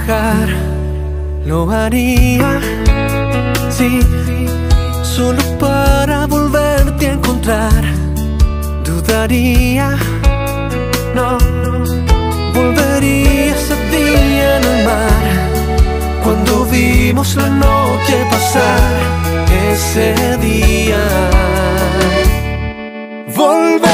viajar, lo haría, sí, solo para volverte a encontrar. Dudaría, no, volvería ese día en el mar, cuando vimos la noche pasar, ese día. Volver